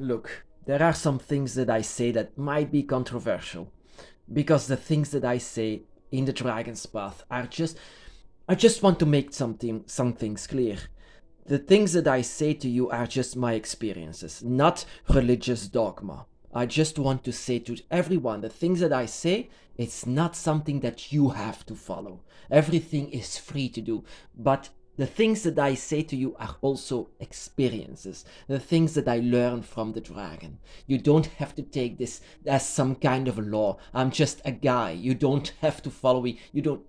Look, there are some things that I say that might be controversial, because the things that I say in the Dragon's Path are just, I just want to make some things clear. The things that I say to you are just my experiences, not religious dogma. I just want to say to everyone, the things that I say, it's not something that you have to follow. Everything is free to do. But the things that I say to you are also experiences, the things that I learn from the dragon. You don't have to take this as some kind of a law. I'm just a guy. You don't have to follow me.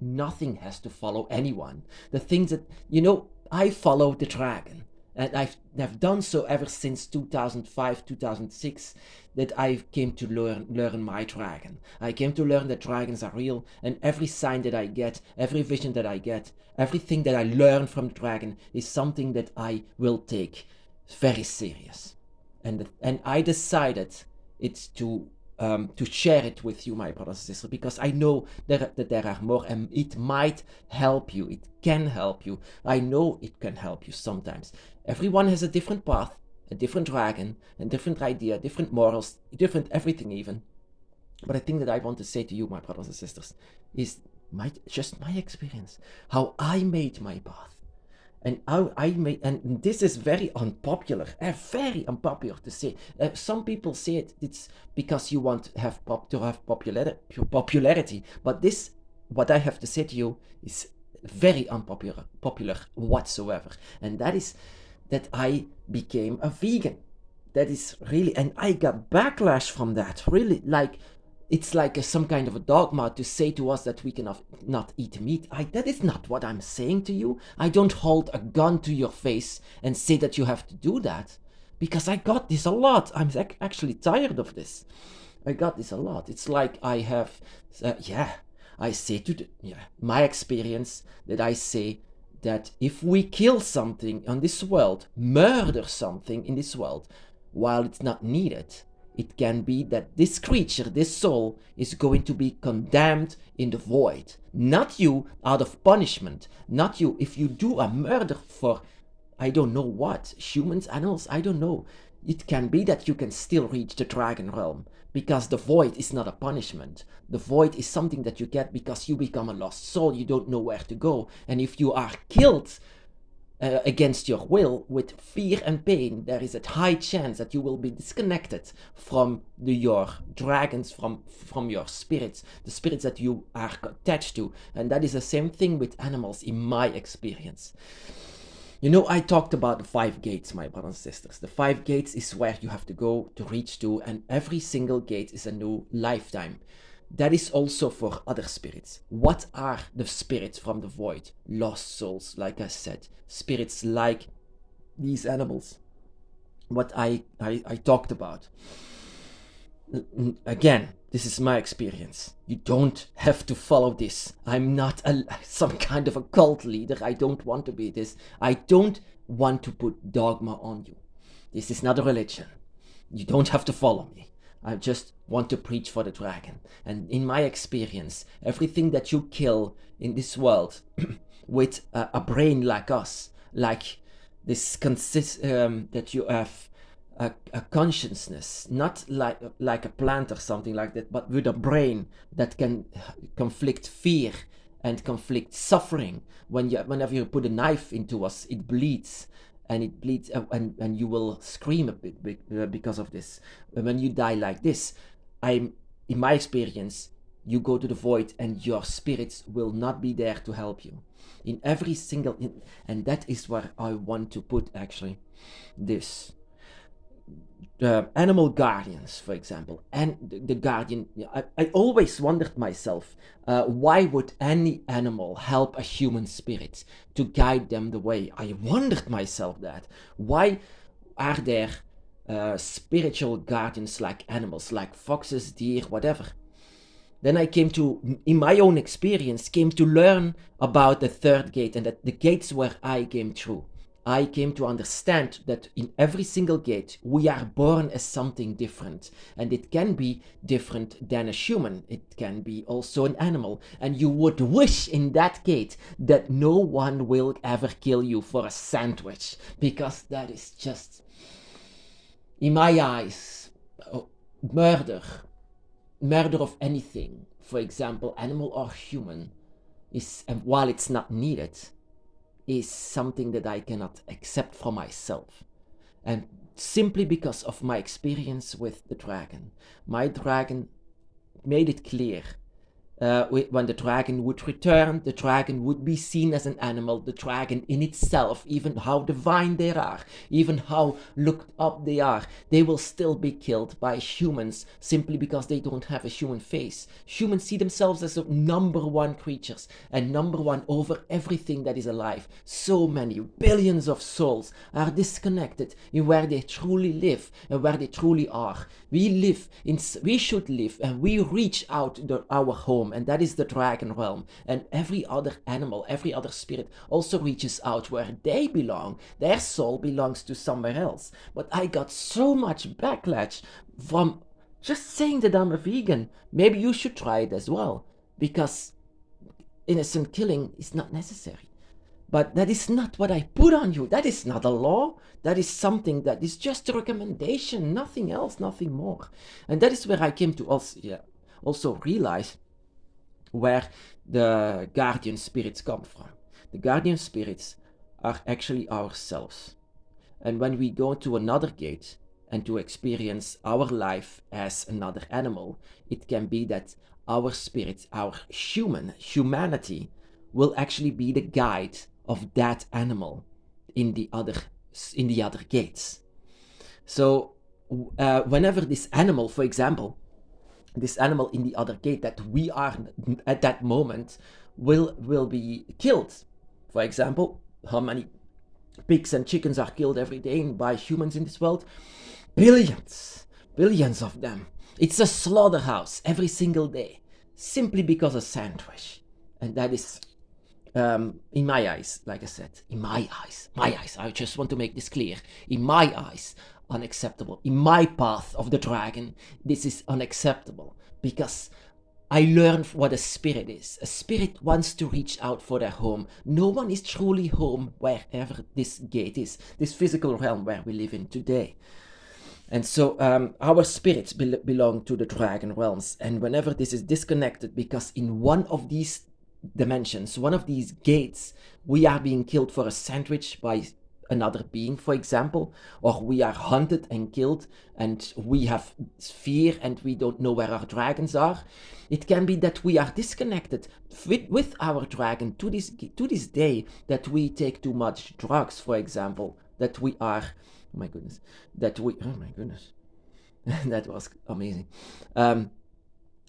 Nothing has to follow anyone. The things that, I follow the dragon. And I've done so ever since 2005, 2006, that I came to learn my dragon. I came to learn that dragons are real, and every sign that I get, every vision that I get, everything that I learn from the dragon is something that I will take very serious. And I decided it's to share it with you, my brothers and sisters, because I know that there are more, and it might help you. It can help you. I know it can help you sometimes. Everyone has a different path, a different dragon, a different idea, different morals, different everything even. But I think that I want to say to you, my brothers and sisters, is just my experience, how I made my path. And how I made, and this is very unpopular to say. Some people say it's because you want to have popularity. But this, what I have to say to you, is very popular whatsoever. And that is that I became a vegan. That is really, and I got backlash from that. Really, like, it's like some kind of a dogma to say to us that we cannot not eat meat. That is not what I'm saying to you. I don't hold a gun to your face and say that you have to do that, because I got this a lot. I'm actually tired of this. I got this a lot. It's like I have, I say to my experience, that I say that if we kill something on this world, murder something in this world, while it's not needed, it can be that this creature, this soul, is going to be condemned in the void. Not you out of punishment. Not you if you do a murder for, I don't know what, humans, animals, I don't know. It can be that you can still reach the dragon realm, because the void is not a punishment. The void is something that you get because you become a lost soul. You don't know where to go. And if you are killed against your will, with fear and pain, there is a high chance that you will be disconnected from your dragons, from your spirits, the spirits that you are attached to. And that is the same thing with animals, in my experience. I talked about the 5 gates, my brothers and sisters. The 5 gates is where you have to go to reach to, and every single gate is a new lifetime. That is also for other spirits. What are the spirits from the void? Lost souls, like I said. Spirits like these animals. What I talked about. Again, this is my experience. You don't have to follow this. I'm not some kind of a cult leader. I don't want to be this. I don't want to put dogma on you. This is not a religion. You don't have to follow me. I just want to preach for the dragon. And in my experience, everything that you kill in this world with a brain like us, like this that you have a consciousness, not like a plant or something like that, but with a brain that can conflict fear and conflict suffering. Whenever you put a knife into us, it bleeds. And it bleeds, and you will scream a bit because of this. When you die like this, in my experience, you go to the void, and your spirits will not be there to help you. In every single, and that is where I want to put actually this. Animal guardians, for example, and the guardian. I always wondered myself, why would any animal help a human spirit to guide them the way? I wondered myself that. Why are there spiritual guardians like animals, like foxes, deer, whatever? Then I came to, in my own experience, came to learn about the 3rd gate, and that the gates where I came through. I came to understand that in every single gate, we are born as something different. And it can be different than a human. It can be also an animal. And you would wish in that gate that no one will ever kill you for a sandwich. Because that is just... in my eyes, oh, murder, murder of anything, for example, animal or human, is, and while it's not needed, is something that I cannot accept for myself. And simply because of my experience with the dragon, my dragon made it clear. When the dragon would return, the dragon would be seen as an animal. The dragon in itself, even how divine they are, even how looked up they are, they will still be killed by humans simply because they don't have a human face. Humans see themselves as the number one creatures and number one over everything that is alive. So many billions of souls are disconnected in where they truly live and where they truly are. We should live, and we reach out our home, and that is the dragon realm. And every other animal, every other spirit also reaches out where they belong. Their soul belongs to somewhere else. But I got so much backlash from just saying that I'm a vegan. Maybe you should try it as well, because innocent killing is not necessary. But that is not what I put on you. That is not a law. That is something that is just a recommendation, nothing else, nothing more. And that is where I came to also realize where the guardian spirits come from. The guardian spirits are actually ourselves. And when we go to another gate and to experience our life as another animal, it can be that our spirits, our humanity, will actually be the guide of that animal in the other gates. So whenever this animal, for example, this animal in the other gate that we are at that moment will be killed. For example, how many pigs and chickens are killed every day by humans in this world? Billions of them. It's a slaughterhouse every single day, simply because of sandwich. And that is, in my eyes, like I said, in my eyes, I just want to make this clear, in my eyes, unacceptable. In my path of the dragon, this is unacceptable, because I learned what a spirit is. A spirit wants to reach out for their home. No one is truly home wherever this gate is, this physical realm where we live in today. And so our spirits belong to the dragon realms. And whenever this is disconnected, because in one of these dimensions, one of these gates, we are being killed for a sandwich by another being, for example, or we are hunted and killed and we have fear and we don't know where our dragons are. It can be that we are disconnected with our dragon to this day, that we take too much drugs, for example, that we are, oh my goodness, that was amazing.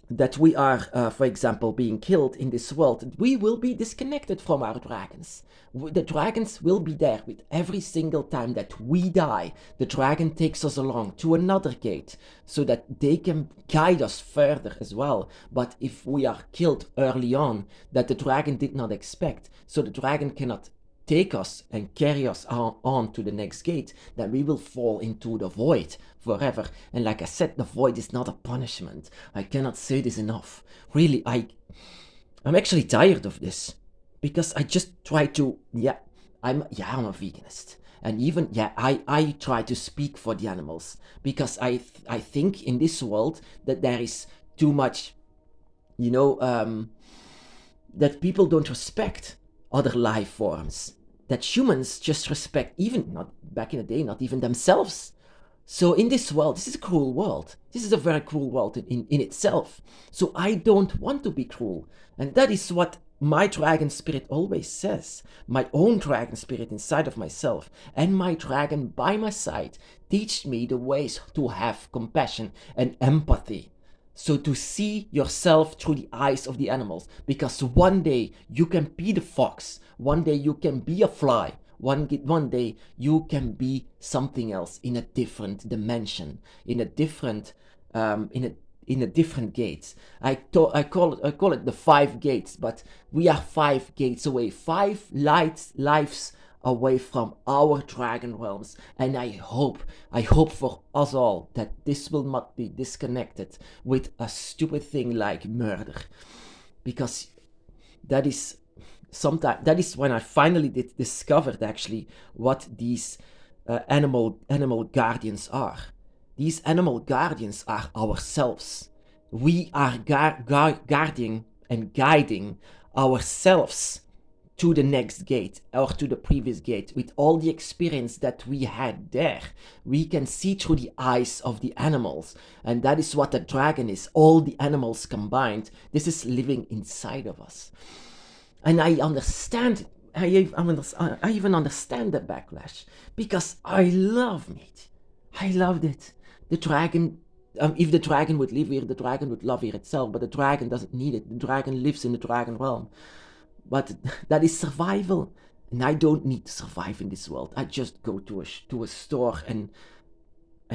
That we are, for example, being killed in this world, we will be disconnected from our dragons. The dragons will be there with every single time that we die. The dragon takes us along to another gate so that they can guide us further as well. But if we are killed early on, that the dragon did not expect, so the dragon cannot take us and carry us on to the next gate, then we will fall into the void forever. And like I said, the void is not a punishment. I cannot say this enough. Really, I'm actually tired of this, because I just try to, I'm a veganist. And even, I try to speak for the animals, because I think in this world that there is too much, that people don't respect other life forms, that humans just respect, even not back in the day, not even themselves. So in this world, this is a cruel world. This is a very cruel world in itself. So I don't want to be cruel. And that is what my dragon spirit always says. My own dragon spirit inside of myself and my dragon by my side teach me the ways to have compassion and empathy. So to see yourself through the eyes of the animals, because one day you can be the fox, one day you can be a fly, one day you can be something else in a different dimension, in a different gates. I call it the 5 gates, but we are 5 gates away, 5 lives away from our dragon realms. And I hope for us all that this will not be disconnected with a stupid thing like murder, because that is when I finally discovered actually what these animal guardians are. These animal guardians are ourselves. We are guarding and guiding ourselves to the next gate or to the previous gate. With all the experience that we had there, we can see through the eyes of the animals, and that is what a dragon is. All the animals combined, this is living inside of us. And I understand, I even understand the backlash, because I love meat. I loved it. The dragon, if the dragon would live here, the dragon would love here itself, but the dragon doesn't need it. The dragon lives in the dragon realm. But that is survival, and I don't need to survive in this world. I just go to a store and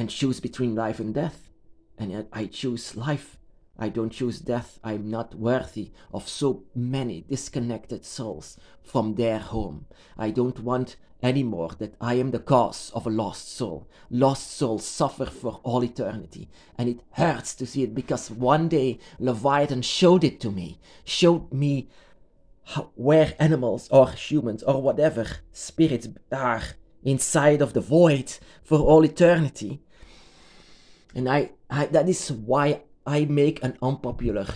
choose between life and death, and I choose life. I don't choose death. I'm not worthy of so many disconnected souls from their home. I don't want anymore that I am the cause of a lost soul. Lost souls suffer for all eternity, and it hurts to see it, because one day Leviathan showed it to me, showed me where animals or humans or whatever spirits are inside of the void for all eternity. And I that is why I make an unpopular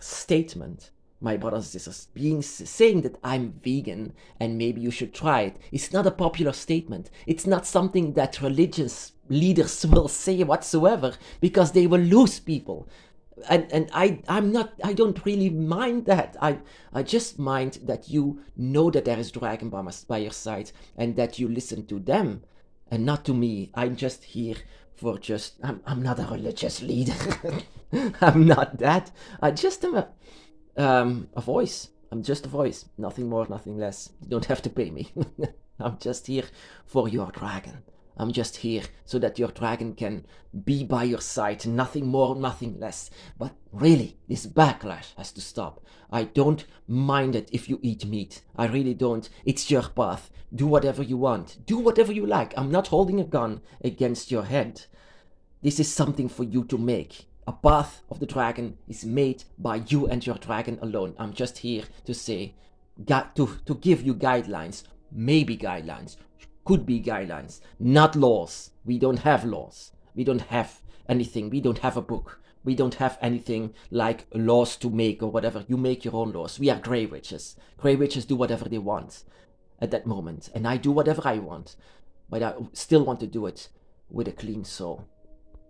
statement, my brothers and sisters. Saying that I'm vegan and maybe you should try it, it's not a popular statement. It's not something that religious leaders will say whatsoever, because they will lose people. And I don't really mind that. I just mind that you know that there is dragon by your side, and that you listen to them and not to me. I'm just here for I'm not a religious leader. I'm not that. I just am a voice. I'm just a voice. Nothing more, nothing less. You don't have to pay me. I'm just here for your dragon. I'm just here so that your dragon can be by your side, nothing more, nothing less. But really, this backlash has to stop. I don't mind it if you eat meat. I really don't. It's your path. Do whatever you want. Do whatever you like. I'm not holding a gun against your head. This is something for you to make. A path of the dragon is made by you and your dragon alone. I'm just here to say, to give you guidelines, maybe guidelines, could be guidelines, not laws. We don't have laws. We don't have anything. We don't have a book. We don't have anything like laws to make or whatever. You make your own laws. We are grey witches. Grey witches do whatever they want at that moment. And I do whatever I want. But I still want to do it with a clean soul.